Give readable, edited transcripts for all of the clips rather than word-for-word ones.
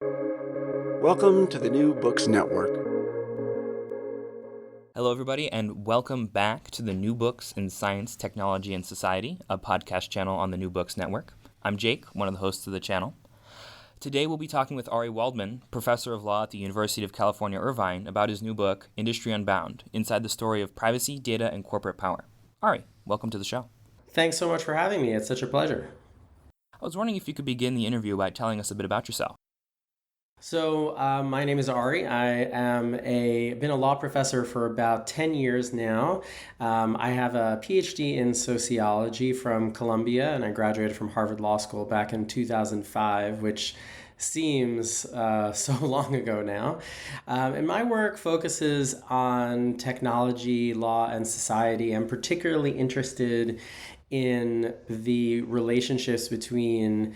Welcome to the New Books Network. Hello, everybody, and welcome back to the New Books in Science, Technology, and Society, a podcast channel on the New Books Network. I'm Jake, one of the hosts of the channel. Today, we'll be talking with Ari Waldman, professor of law at the University of California, Irvine, about his new book, Industry Unbound, Inside the Story of Privacy, Data, and Corporate Power. Ari, welcome to the show. Thanks so much for having me. It's such a pleasure. I was wondering if you could begin the interview by telling us a bit about yourself. So, my name is Ari. I am been a law professor for about 10 years now. I have a PhD in sociology from Columbia, and I graduated from Harvard Law School back in 2005, which seems so long ago now. And my work focuses on technology, law, and society. I'm particularly interested in the relationships between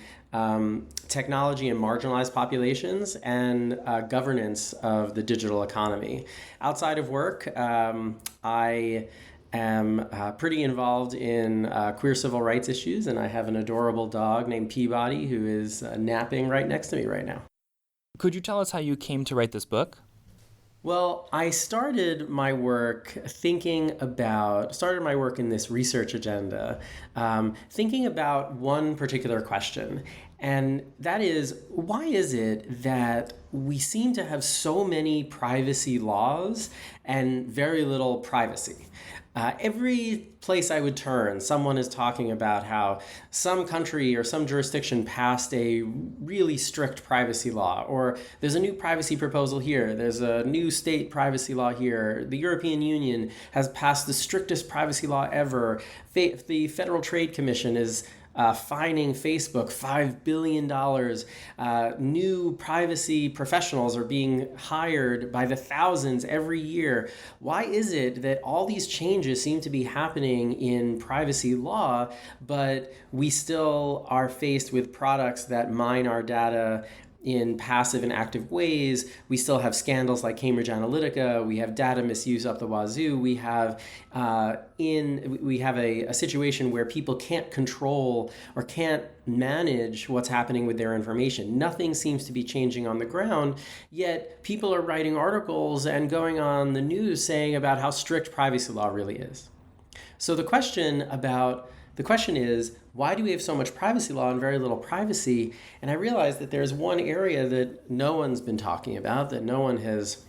technology and marginalized populations and governance of the digital economy. Outside of work, I am pretty involved in queer civil rights issues, and I have an adorable dog named Peabody who is napping right next to me right now. Could you tell us how you came to write this book? Well, I started my work in this research agenda, thinking about one particular question. And that is, why is it that we seem to have so many privacy laws and very little privacy? Every place I would turn, someone is talking about how some country or some jurisdiction passed a really strict privacy law, or there's a new privacy proposal here, there's a new state privacy law here, the European Union has passed the strictest privacy law ever, the Federal Trade Commission is fining Facebook $5 billion. New privacy professionals are being hired by the thousands every year. Why is it that all these changes seem to be happening in privacy law, but we still are faced with products that mine our data in passive and active ways? We still have scandals like Cambridge Analytica. We have data misuse up the wazoo. We have a situation where people can't control or can't manage what's happening with their information. Nothing seems to be changing on the ground, yet people are writing articles and going on the news saying about how strict privacy law really is. So the question is, why do we have so much privacy law and very little privacy? And I realized that there's one area that no one's been talking about, that no one has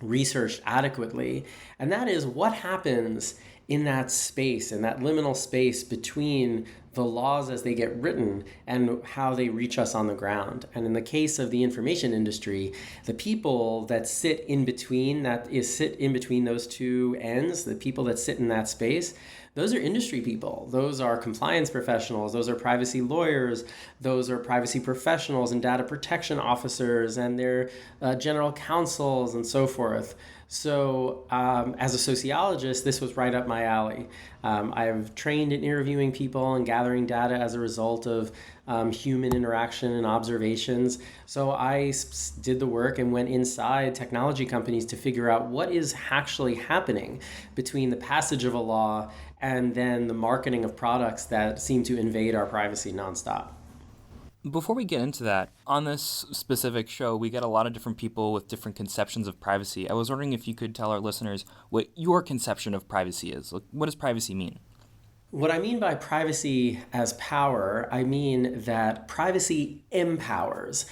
researched adequately, and that is what happens in that space, in that liminal space between the laws as they get written and how they reach us on the ground. And in the case of the information industry, the people that sit in between those two ends, the people that sit in that space, those are industry people. Those are compliance professionals. Those are privacy lawyers. Those are privacy professionals and data protection officers and their general counsels and so forth. So as a sociologist, this was right up my alley. I've trained in interviewing people and gathering data as a result of human interaction and observations. So I did the work and went inside technology companies to figure out what is actually happening between the passage of a law and then the marketing of products that seem to invade our privacy nonstop. Before we get into that, on this specific show, we get a lot of different people with different conceptions of privacy. I was wondering if you could tell our listeners what your conception of privacy is. What does privacy mean? What I mean by privacy as power, I mean that privacy empowers.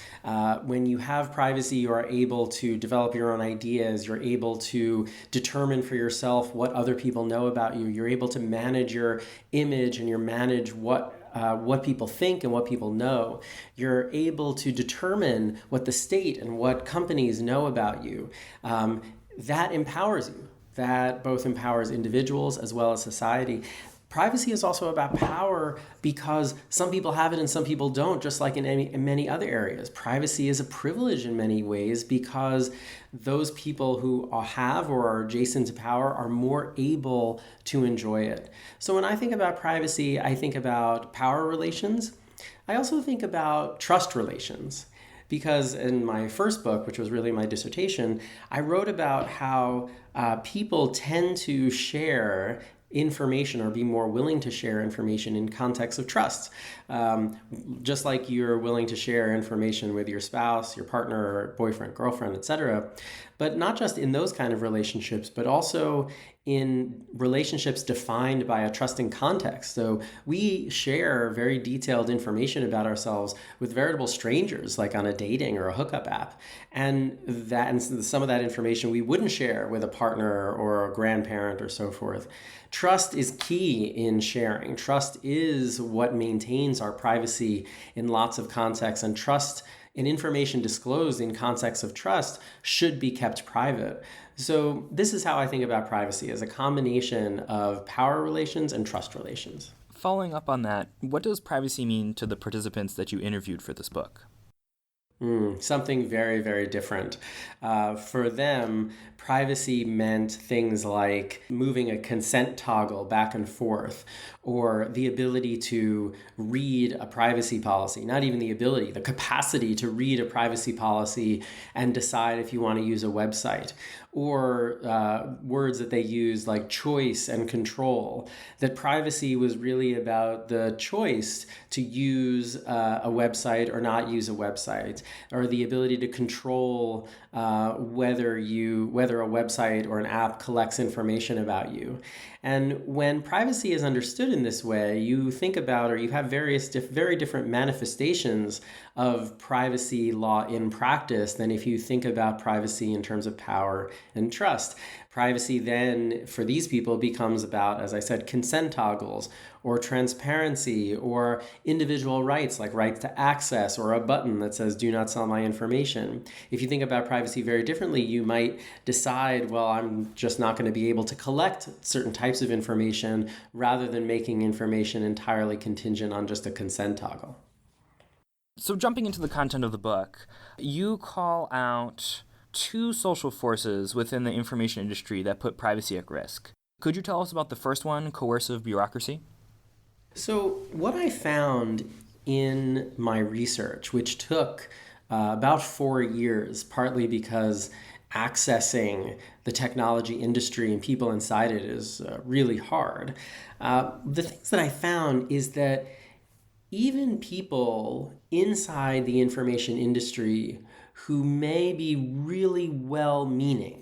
When you have privacy, you are able to develop your own ideas. You're able to determine for yourself what other people know about you. You're able to manage your image and you manage what people think and what people know. You're able to determine what the state and what companies know about you. That empowers you. That both empowers individuals as well as society. Privacy is also about power because some people have it and some people don't, just like in many other areas. Privacy is a privilege in many ways because those people who have or are adjacent to power are more able to enjoy it. So when I think about privacy, I think about power relations. I also think about trust relations. Because in my first book, which was really my dissertation, I wrote about how people tend to share information or be more willing to share information in context of trust. Just like you're willing to share information with your spouse, your partner, or boyfriend, girlfriend, etc. But not just in those kind of relationships, but also in relationships defined by a trusting context. So we share very detailed information about ourselves with veritable strangers, like on a dating or a hookup app. And some of that information we wouldn't share with a partner or a grandparent or so forth. Trust is key in sharing. Trust is what maintains our privacy in lots of contexts, and trust and information disclosed in context of trust should be kept private. So this is how I think about privacy, as a combination of power relations and trust relations. Following up on that, what does privacy mean to the participants that you interviewed for this book? Something very, very different. For them, privacy meant things like moving a consent toggle back and forth, or the ability to read a privacy policy, not even the ability, the capacity to read a privacy policy and decide if you want to use a website, or words that they use like choice and control. That privacy was really about the choice to use a website or not use a website, or the ability to control whether a website or an app collects information about you. And when privacy is understood in this way, you think about, or you have various very different manifestations of privacy law in practice than if you think about privacy in terms of power and trust. Privacy then, for these people, becomes about, as I said, consent toggles, or transparency, or individual rights, like rights to access, or a button that says, do not sell my information. If you think about privacy very differently, you might decide, well, I'm just not going to be able to collect certain types of information, rather than making information entirely contingent on just a consent toggle. So jumping into the content of the book, you call out two social forces within the information industry that put privacy at risk. Could you tell us about the first one, coercive bureaucracy? So what I found in my research, which took about 4 years, partly because accessing the technology industry and people inside it is really hard. The things that I found is that even people inside the information industry who may be really well-meaning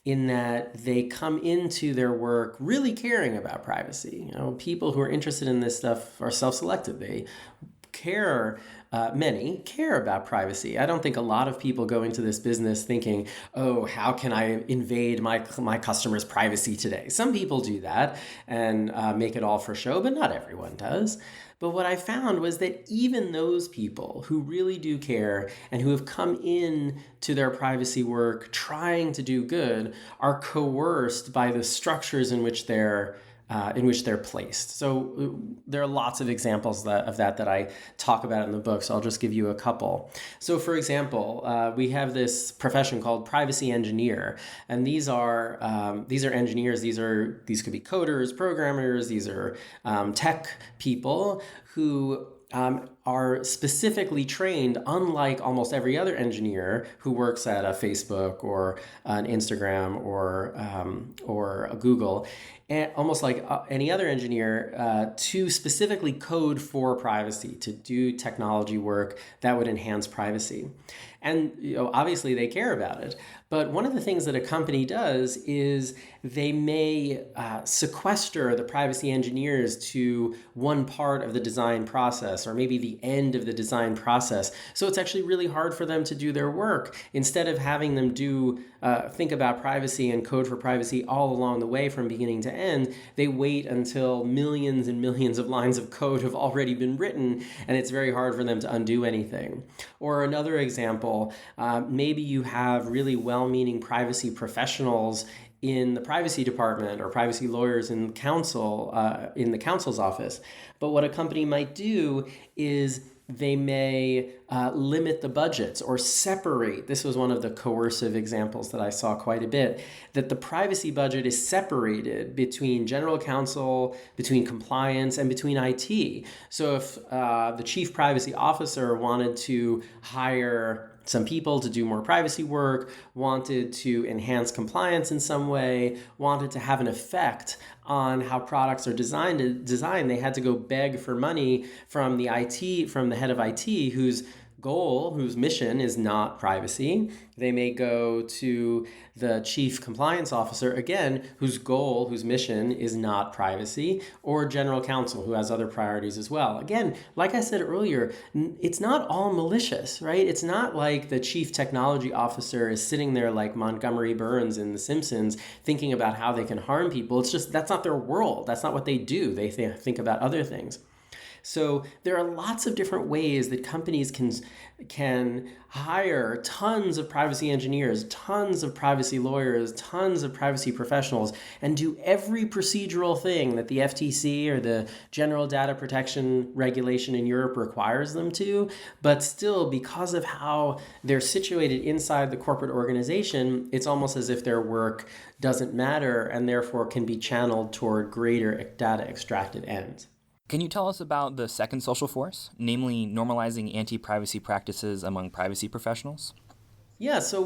in that they come into their work really caring about privacy. People who are interested in this stuff are self-selected. They many care about privacy. I don't think a lot of people go into this business thinking, oh, how can I invade my customer's privacy today? Some people do that and make it all for show, but not everyone does. But what I found was that even those people who really do care and who have come in to their privacy work trying to do good are coerced by the structures in which they're placed. So there are lots of examples of that I talk about in the book, so I'll just give you a couple. So for example, we have this profession called privacy engineer, and these are engineers. These could be coders, programmers. These are tech people who are specifically trained, unlike almost every other engineer who works at a Facebook or an Instagram or a Google, and almost like any other engineer, to specifically code for privacy, to do technology work that would enhance privacy. And obviously they care about it. But one of the things that a company does is they may sequester the privacy engineers to one part of the design process, or maybe the end of the design process. So it's actually really hard for them to do their work. Instead of having them think about privacy and code for privacy all along the way from beginning to end, they wait until millions and millions of lines of code have already been written, and it's very hard for them to undo anything. Or another example, maybe you have really well-meaning privacy professionals in the privacy department, or privacy lawyers in counsel, in the counsel's office. But what a company might do is they may limit the budgets or separate. This was one of the coercive examples that I saw quite a bit, that the privacy budget is separated between general counsel, between compliance, and between IT. So if the chief privacy officer wanted to hire some people to do more privacy work, wanted to enhance compliance in some way, wanted to have an effect on how products are designed. They had to go beg for money from the head of IT, whose mission is not privacy. They may go to the chief compliance officer, again, whose mission is not privacy, or general counsel, who has other priorities as well. Again, like I said earlier, it's not all malicious, right? It's not like the chief technology officer is sitting there like Montgomery Burns in The Simpsons thinking about how they can harm people. It's just, that's not their world. That's not what they do. They think about other things. So there are lots of different ways that companies can hire tons of privacy engineers, tons of privacy lawyers, tons of privacy professionals, and do every procedural thing that the FTC or the General Data Protection Regulation in Europe requires them to. But still, because of how they're situated inside the corporate organization, it's almost as if their work doesn't matter and therefore can be channeled toward greater data extracted ends. Can you tell us about the second social force, namely normalizing anti-privacy practices among privacy professionals? Yeah, so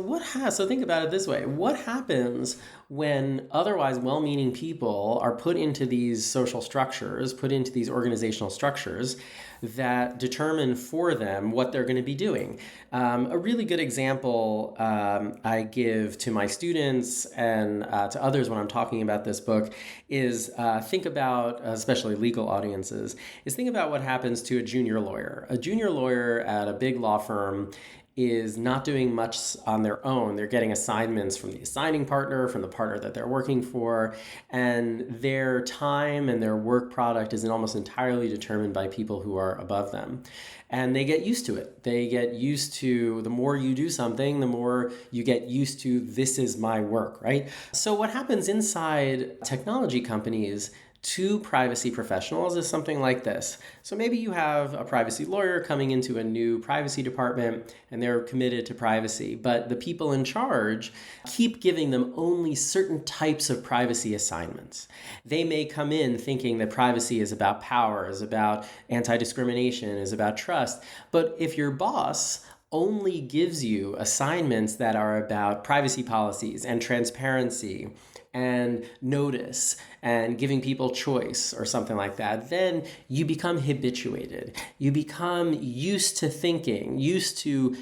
think about it this way. What happens when otherwise well-meaning people are put into these social structures, put into these organizational structures that determine for them what they're going to be doing? A really good example I give to my students and to others when I'm talking about this book is think about, especially legal audiences, think about what happens to a junior lawyer. A junior lawyer at a big law firm is not doing much on their own. They're getting assignments from the assigning partner, from the partner that they're working for, and their time and their work product is almost entirely determined by people who are above them. And they get used to it. They get used to, the more you do something, the more you get used to, this is my work, right? So what happens inside technology companies to privacy professionals is something like this. So maybe you have a privacy lawyer coming into a new privacy department and they're committed to privacy, but the people in charge keep giving them only certain types of privacy assignments. They may come in thinking that privacy is about power, is about anti-discrimination, is about trust, but if your boss only gives you assignments that are about privacy policies and transparency and notice and giving people choice or something like that, then you become habituated. You become used to thinking, used to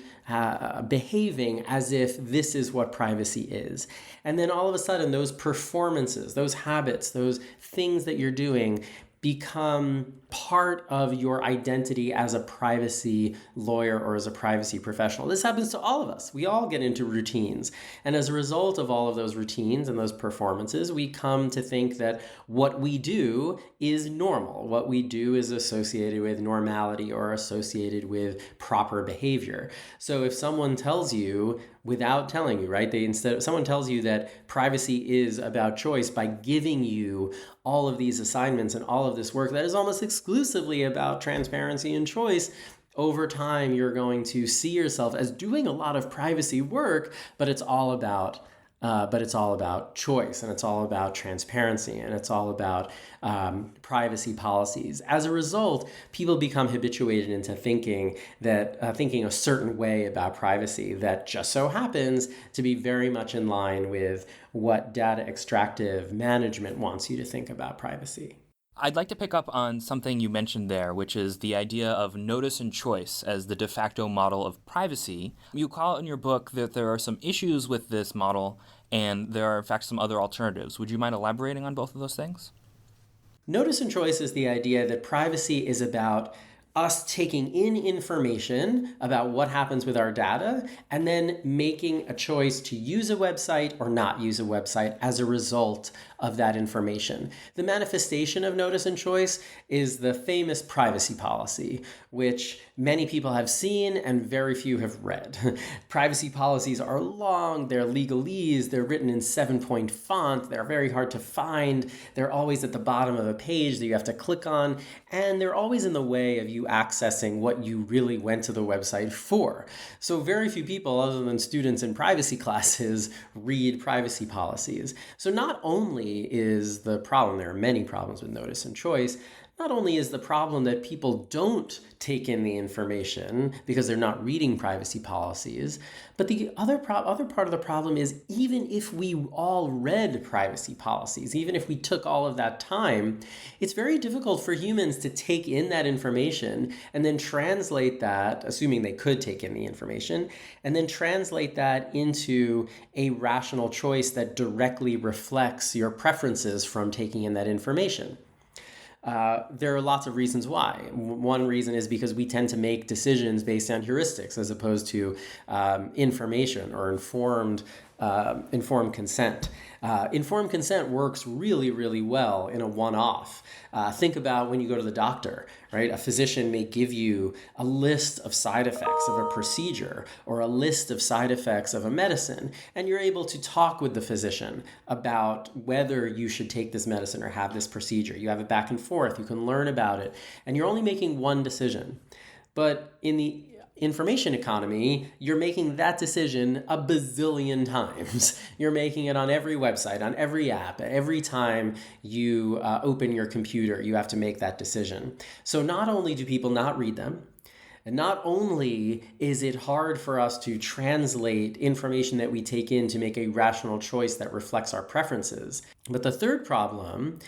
behaving as if this is what privacy is. And then all of a sudden, those performances, those habits, those things that you're doing become part of your identity as a privacy lawyer or as a privacy professional. This happens to all of us. We all get into routines. And as a result of all of those routines and those performances, we come to think that what we do is normal. What we do is associated with normality or associated with proper behavior. So if someone tells you, without telling you, right? Someone tells you that privacy is about choice by giving you all of these assignments and all of this work that is almost exclusively about transparency and choice. Over time, you're going to see yourself as doing a lot of privacy work, but it's all about choice, and it's all about transparency, and it's all about privacy policies. As a result, people become habituated into thinking a certain way about privacy that just so happens to be very much in line with what data extractive management wants you to think about privacy. I'd like to pick up on something you mentioned there, which is the idea of notice and choice as the de facto model of privacy. You call in your book that there are some issues with this model, and there are, in fact, some other alternatives. Would you mind elaborating on both of those things? Notice and choice is the idea that privacy is about us taking in information about what happens with our data and then making a choice to use a website or not use a website as a result of that information. The manifestation of notice and choice is the famous privacy policy, which many people have seen and very few have read. Privacy policies are long, they're legalese, they're written in 7-point font, they're very hard to find, they're always at the bottom of a page that you have to click on, and they're always in the way of you accessing what you really went to the website for. So very few people, other than students in privacy classes, read privacy policies. So not only is the problem, there are many problems with notice and choice, not only is the problem that people don't take in the information because they're not reading privacy policies, but the other part of the problem is, even if we all read privacy policies, even if we took all of that time, it's very difficult for humans to take in that information and then translate that, assuming they could take in the information, and then translate that into a rational choice that directly reflects your preferences from taking in that information. There are lots of reasons why. One reason is because we tend to make decisions based on heuristics as opposed to information or informed consent. Informed consent works really, really well in a one-off. Think about when you go to the doctor, right? A physician may give you a list of side effects of a procedure or a list of side effects of a medicine, and you're able to talk with the physician about whether you should take this medicine or have this procedure. You have it back and forth, you can learn about it, and you're only making one decision. But in the information economy, you're making that decision a bazillion times. You're making it on every website, on every app. Every time you open your computer, you have to make that decision. So not only do people not read them, and not only is it hard for us to translate information that we take in to make a rational choice that reflects our preferences, but the third problem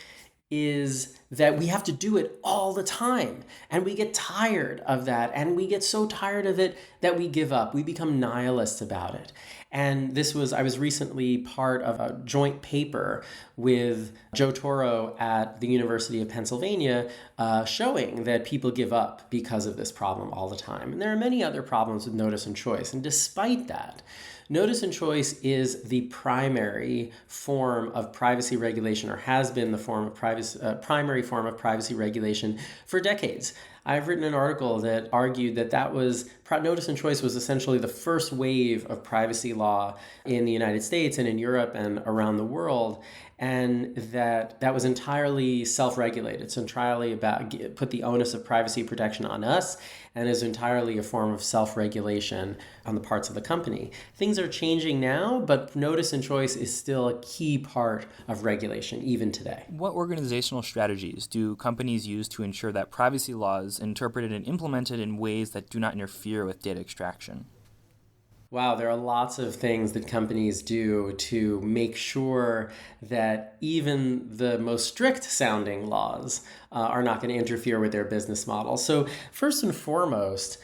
is that we have to do it all the time, and we get tired of that, and we get so tired of it that we give up. We become nihilists about it. And I was recently part of a joint paper with Joe Toro at the University of Pennsylvania showing that people give up because of this problem all the time. And there are many other problems with notice and choice. And despite that, notice and choice is the primary form of privacy regulation, or has been the primary form of privacy regulation for decades. I've written an article that argued that notice and choice was essentially the first wave of privacy law in the United States and in Europe and around the world, and that was entirely self-regulated. It's entirely about put the onus of privacy protection on us, and is entirely a form of self-regulation on the parts of the company. Things are changing now, but notice and choice is still a key part of regulation, even today. What organizational strategies do companies use to ensure that privacy laws are interpreted and implemented in ways that do not interfere with data extraction? Wow, there are lots of things that companies do to make sure that even the most strict sounding laws are not going to interfere with their business model. So first and foremost,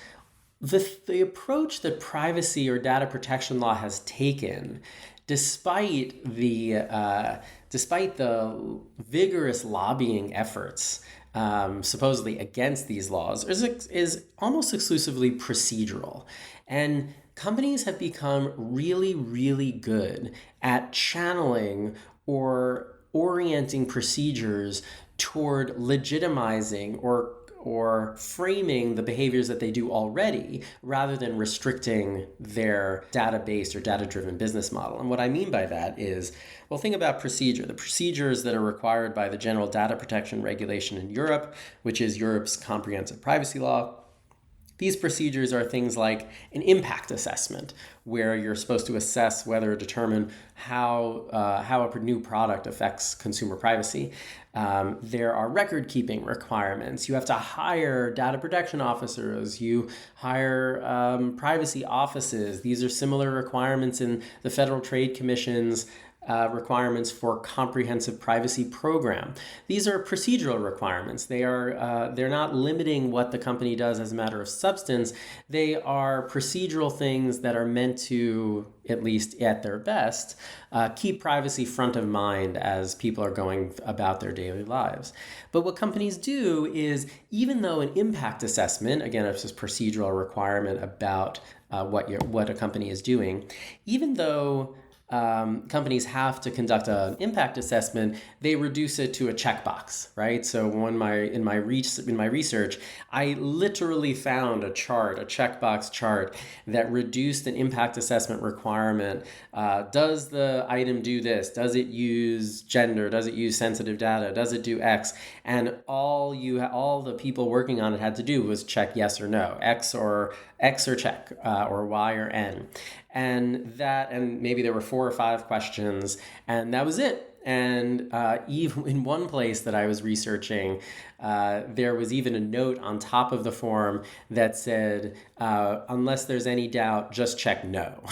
the approach that privacy or data protection law has taken, despite the vigorous lobbying efforts supposedly against these laws, is almost exclusively procedural. And companies have become really, really good at channeling or orienting procedures toward legitimizing or framing the behaviors that they do already, rather than restricting their data-based or data-driven business model. And what I mean by that is, well, think about procedure. The procedures that are required by the General Data Protection Regulation in Europe, which is Europe's comprehensive privacy law. These procedures are things like an impact assessment, where you're supposed to assess determine how a new product affects consumer privacy. There are record-keeping requirements. You have to hire data protection officers. You hire privacy offices. These are similar requirements in the Federal Trade Commission's requirements for comprehensive privacy program. These are procedural requirements. They're not limiting what the company does as a matter of substance. They are procedural things that are meant to, at least at their best, keep privacy front of mind as people are going about their daily lives. But what companies do is, even though an impact assessment, again, it's this procedural requirement about what a company is doing, even though companies have to conduct an impact assessment, they reduce it to a checkbox, right? So in my research, I literally found a checkbox chart that reduced an impact assessment requirement. Does the item do this? Does it use gender? Does it use sensitive data? Does it do X? And all the people working on it had to do was check yes or no, X or check, or Y or N. And maybe there were 4 or 5 questions, and that was it. And even in one place that I was researching, there was even a note on top of the form that said, unless there's any doubt, just check no,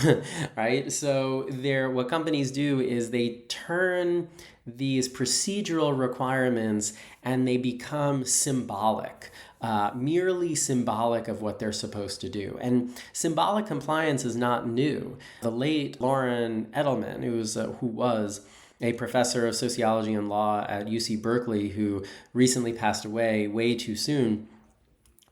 right? So what companies do is they turn these procedural requirements and they become symbolic. Merely symbolic of what they're supposed to do. And symbolic compliance is not new. The late Lauren Edelman, who was a professor of sociology and law at UC Berkeley, who recently passed away way too soon,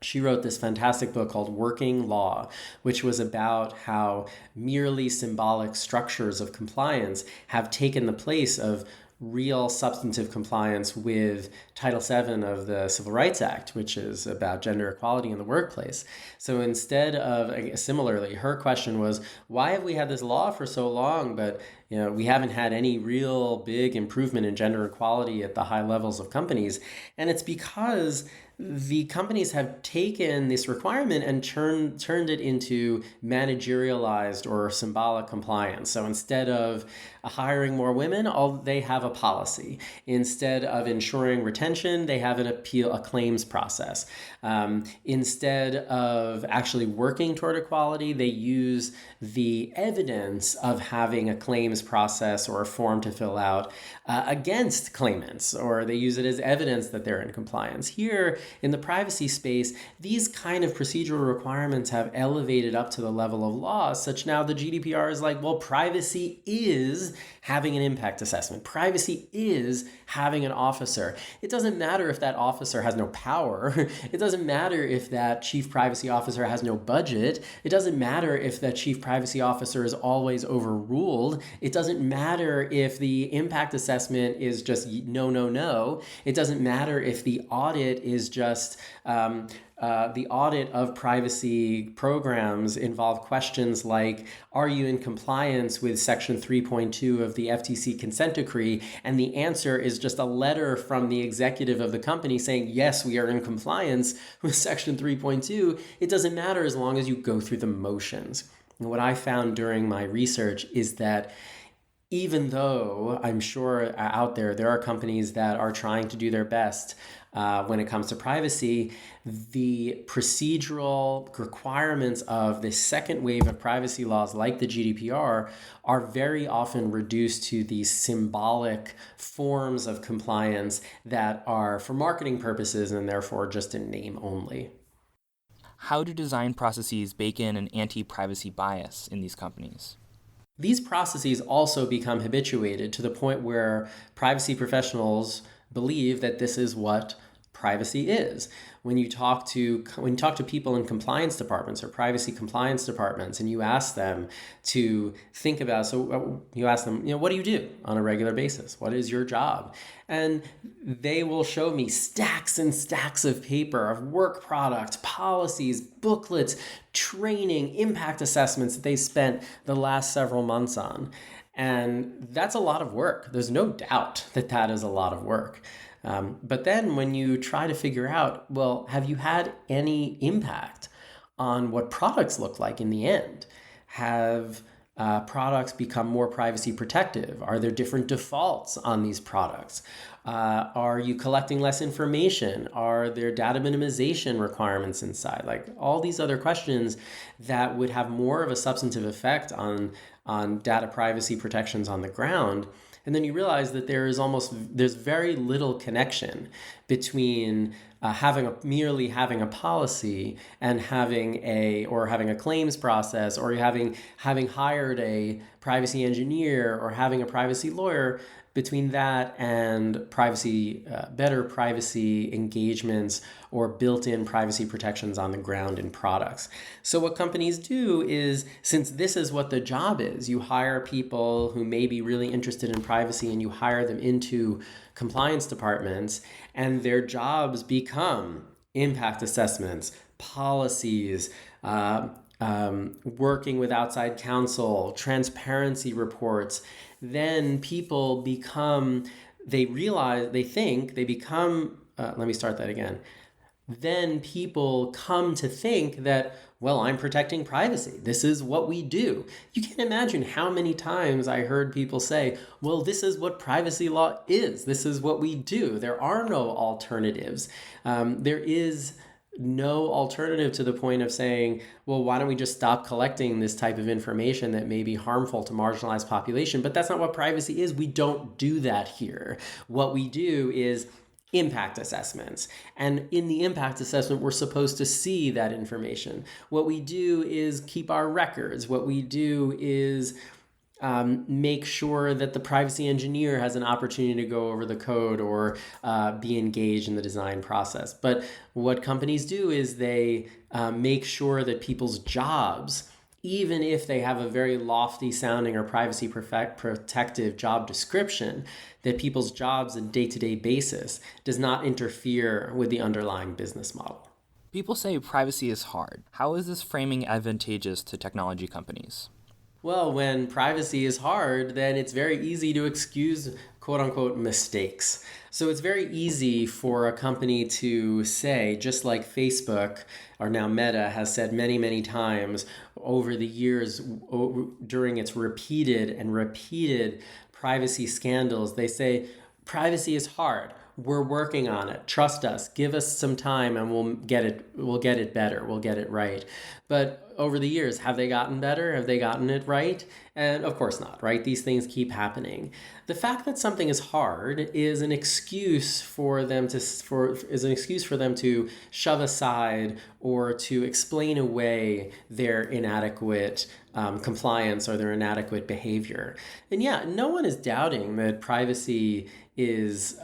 she wrote this fantastic book called Working Law, which was about how merely symbolic structures of compliance have taken the place of real substantive compliance with Title VII of the Civil Rights Act, which is about gender equality in the workplace. So instead of, similarly, her question was, why have we had this law for so long, but we haven't had any real big improvement in gender equality at the high levels of companies? And it's because the companies have taken this requirement and turned it into managerialized or symbolic compliance. So instead of hiring more women, they have a policy. Instead of ensuring retention, they have a claims process. Instead of actually working toward equality, they use the evidence of having a claims process or a form to fill out against claimants, or they use it as evidence that they're in compliance. Here, in the privacy space, these kind of procedural requirements have elevated up to the level of law, such now the GDPR is like, well, privacy is having an impact assessment. Privacy is having an officer. It doesn't matter if that officer has no power. It doesn't matter if that chief privacy officer has no budget. It doesn't matter if that chief privacy officer is always overruled. It doesn't matter if the impact assessment is just no, no, no. It doesn't matter if the audit is just the audit of privacy programs involve questions like, are you in compliance with Section 3.2 of the FTC consent decree? And the answer is just a letter from the executive of the company saying, yes, we are in compliance with Section 3.2. It doesn't matter as long as you go through the motions. And what I found during my research is that even though I'm sure out there are companies that are trying to do their best when it comes to privacy, the procedural requirements of the second wave of privacy laws like the GDPR are very often reduced to these symbolic forms of compliance that are for marketing purposes and therefore just in name only. How do design processes bake in an anti-privacy bias in these companies? These processes also become habituated to the point where privacy professionals believe that this is what privacy is. When you talk to people in compliance departments or privacy compliance departments, and you ask them to think about, you ask them, what do you do on a regular basis? What is your job? And they will show me stacks and stacks of paper of work product, policies, booklets, training, impact assessments that they spent the last several months on. And that's a lot of work. There's no doubt that that is a lot of work. But then when you try to figure out, well, have you had any impact on what products look like in the end? Have products become more privacy protective? Are there different defaults on these products? Are you collecting less information? Are there data minimization requirements inside? Like all these other questions that would have more of a substantive effect on data privacy protections on the ground. And then you realize that there's very little connection between merely having a policy and having a claims process, or having hired a privacy engineer or having a privacy lawyer. Between that and better privacy engagements or built-in privacy protections on the ground in products. So what companies do is, since this is what the job is, you hire people who may be really interested in privacy and you hire them into compliance departments, and their jobs become impact assessments, policies, working with outside counsel, transparency reports, then people let me start that again. then people come to think that, well, I'm protecting privacy. This is what we do. You can't imagine how many times I heard people say, well, this is what privacy law is. This is what we do. There are no alternatives. There is no alternative to the point of saying, well, why don't we just stop collecting this type of information that may be harmful to marginalized population? But that's not what privacy is. We don't do that here. What we do is impact assessments. And in the impact assessment, we're supposed to see that information. What we do is keep our records. What we do is make sure that the privacy engineer has an opportunity to go over the code or be engaged in the design process. But what companies do is they make sure that people's jobs, even if they have a very lofty sounding or privacy protective job description, that people's jobs on a day-to-day basis does not interfere with the underlying business model. People say privacy is hard. How is this framing advantageous to technology companies? Well, when privacy is hard, then it's very easy to excuse quote-unquote mistakes. So it's very easy for a company to say, just like Facebook, or now Meta, has said many, many times over the years during its repeated privacy scandals, they say, privacy is hard. We're working on it. Trust us. Give us some time and we'll get it better. We'll get it right. But over the years, have they gotten better? Have they gotten it right? And of course not, right? These things keep happening. The fact that something is hard is an excuse for them to shove aside or to explain away their inadequate compliance or their inadequate behavior. And yeah, no one is doubting that privacy is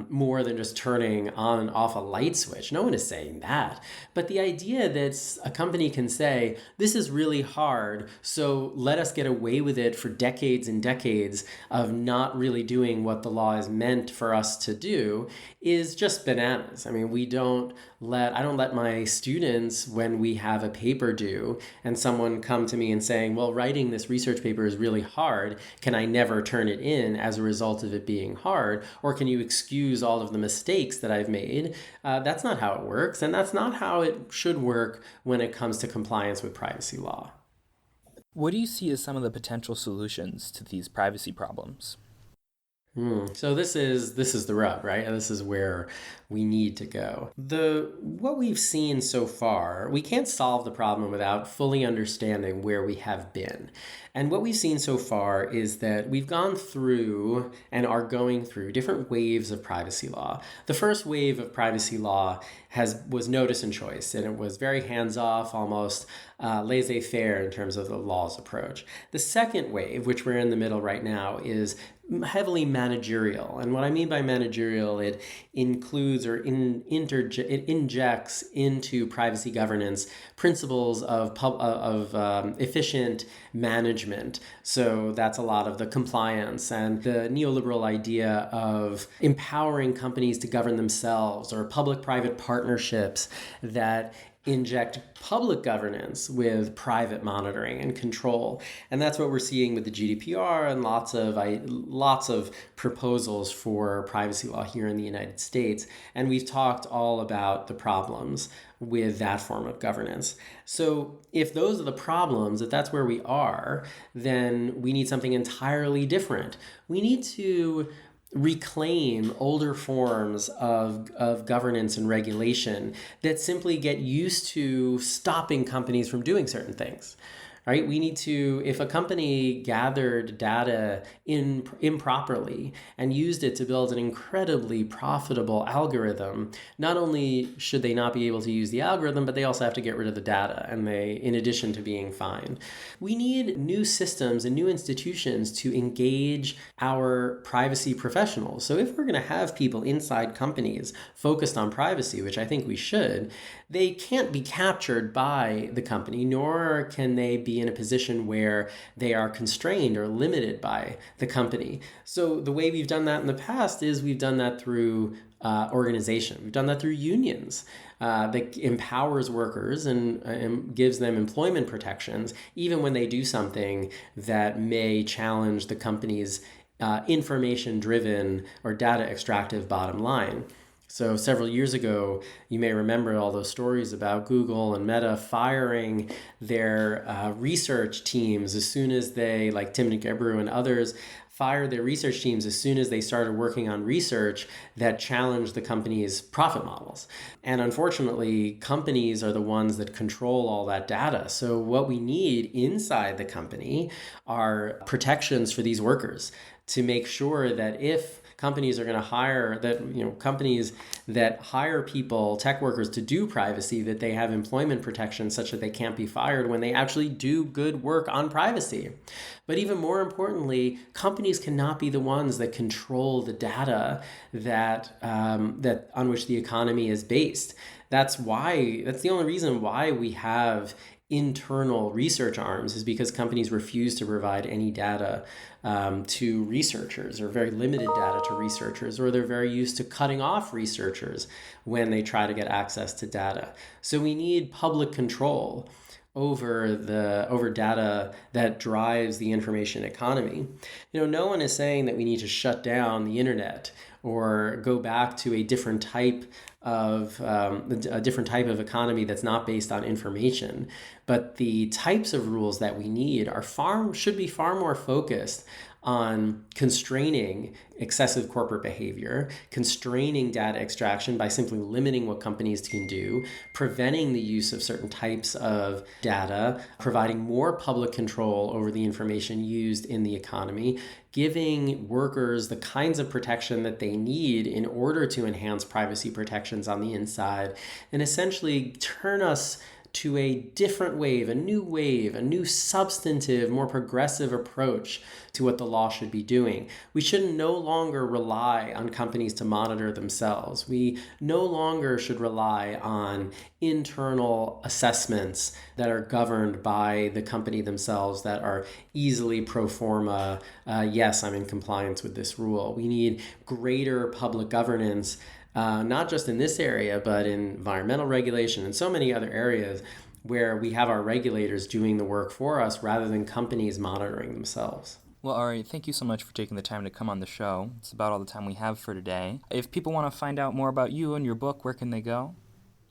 more than just turning on and off a light switch. No one is saying that. But the idea that a company can say, this is really hard, so let us get away with it for decades and decades of not really doing what the law is meant for us to do, is just bananas. I mean, I don't let my students, when we have a paper due and someone come to me and saying, well, writing this research paper is really hard, can I never turn it in as a result of it being hard? Or can you excuse all of the mistakes that I've made? That's not how it works, and that's not how it should work when it comes to compliance with privacy law. What do you see as some of the potential solutions to these privacy problems? So this is the rub, right? And this is where we need to go. What we've seen so far, we can't solve the problem without fully understanding where we have been. And what we've seen so far is that we've gone through and are going through different waves of privacy law. The first wave of privacy law was notice and choice, and it was very hands-off, almost laissez-faire in terms of the law's approach. The second wave, which we're in the middle right now, is heavily managerial. And what I mean by managerial, it includes or it injects into privacy governance principles of efficient management. So that's a lot of the compliance and the neoliberal idea of empowering companies to govern themselves, or public-private partnerships that inject public governance with private monitoring and control. And that's what we're seeing with the GDPR and lots of proposals for privacy law here in the United States. And we've talked all about the problems with that form of governance. So if those are the problems, if that's where we are, then we need something entirely different. We need to reclaim older forms of governance and regulation that simply get used to stopping companies from doing certain things. Right? We need to, if a company gathered data improperly and used it to build an incredibly profitable algorithm, not only should they not be able to use the algorithm, but they also have to get rid of the data, and in addition to being fined. We need new systems and new institutions to engage our privacy professionals. So if we're going to have people inside companies focused on privacy, which I think we should, they can't be captured by the company, nor can they be in a position where they are constrained or limited by the company. So the way we've done that in the past is we've done that through organization. We've done that through unions that empowers workers and gives them employment protections, even when they do something that may challenge the company's information-driven or data extractive bottom line. So several years ago, you may remember all those stories about Google and Meta firing their research teams as soon as they, like Tim Gebru and others, fired their research teams as soon as they started working on research that challenged the company's profit models. And unfortunately, companies are the ones that control all that data. So what we need inside the company are protections for these workers to make sure that if companies are going to hire companies that hire people, tech workers, to do privacy, that they have employment protections such that they can't be fired when they actually do good work on privacy. But even more importantly, companies cannot be the ones that control the data that on which the economy is based. That's the only reason why we have internal research arms, is because companies refuse to provide any data to researchers, or very limited data to researchers, or they're very used to cutting off researchers when they try to get access to data. So we need public control over data that drives the information economy. No one is saying that we need to shut down the internet or go back to a different type of economy that's not based on information. But the types of rules that we need should be far more focused on constraining excessive corporate behavior, constraining data extraction by simply limiting what companies can do, preventing the use of certain types of data, providing more public control over the information used in the economy, giving workers the kinds of protection that they need in order to enhance privacy protections on the inside, and essentially turn us to a different wave, a new substantive, more progressive approach to what the law should be doing. We should no longer rely on companies to monitor themselves. We no longer should rely on internal assessments that are governed by the company themselves, that are easily pro forma, yes, I'm in compliance with this rule. We need greater public governance, not just in this area, but in environmental regulation and so many other areas where we have our regulators doing the work for us rather than companies monitoring themselves. Well, Ari, thank you so much for taking the time to come on the show. It's about all the time we have for today. If people want to find out more about you and your book, where can they go?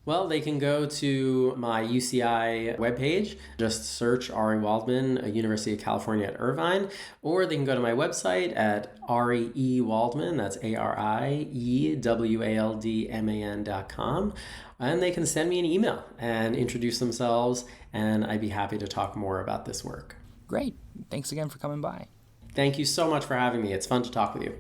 Well, they can go to my UCI webpage, just search Ari Waldman, University of California at Irvine, or they can go to my website at Ari E. Waldman, that's ARIEWALDMAN.com, and they can send me an email and introduce themselves, and I'd be happy to talk more about this work. Great. Thanks again for coming by. Thank you so much for having me. It's fun to talk with you.